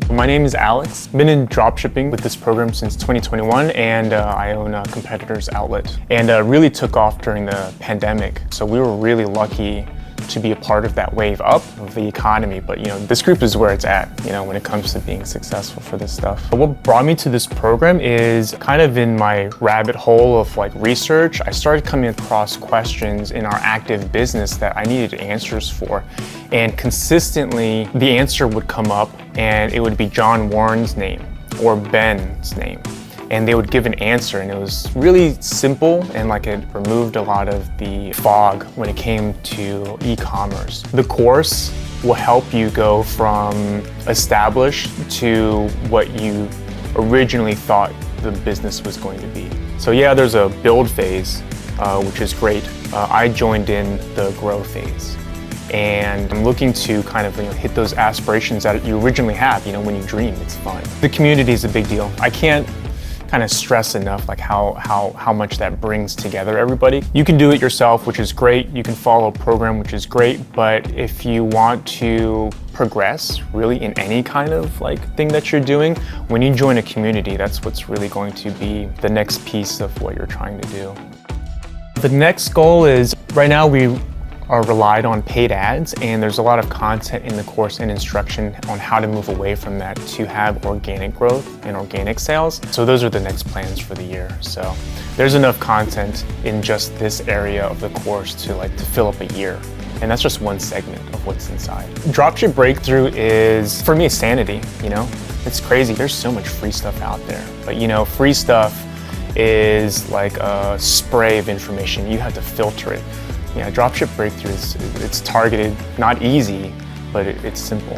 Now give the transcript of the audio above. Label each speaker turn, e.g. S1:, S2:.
S1: My name is Alex. Been in dropshipping with this program since 2021, and I own a competitor's outlet. And really took off during the pandemic. So we were really lucky to be a part of that wave up of the economy. But this group is where it's at, when it comes to being successful for this stuff. But what brought me to this program is kind of in my rabbit hole of research. I started coming across questions in our active business that I needed answers for. And consistently the answer would come up and it would be John Warren's name or Ben's name. And they would give an answer, and it was really simple, and it removed a lot of the fog when it came to e-commerce. The course will help you go from established to what you originally thought the business was going to be. So yeah, there's a build phase, which is great. I joined in the grow phase. And I'm looking to kind of hit those aspirations that you originally have. When you dream, it's fun. The community is a big deal. I can't kind of stress enough how much that brings together everybody. You can do it yourself, which is great. You can follow a program, which is great. But if you want to progress really in any kind of thing that you're doing, when you join a community, that's what's really going to be the next piece of what you're trying to do. The next goal is, right now we are relied on paid ads, and there's a lot of content in the course and instruction on how to move away from that to have organic growth and organic sales. So those are the next plans for the year. So there's enough content in just this area of the course to fill up a year. And that's just one segment of what's inside. Dropship Breakthru is, for me, sanity, It's crazy. There's so much free stuff out there. But free stuff is like a spray of information. You have to filter it. Yeah, Dropship Breakthru it's targeted, not easy, but it's simple.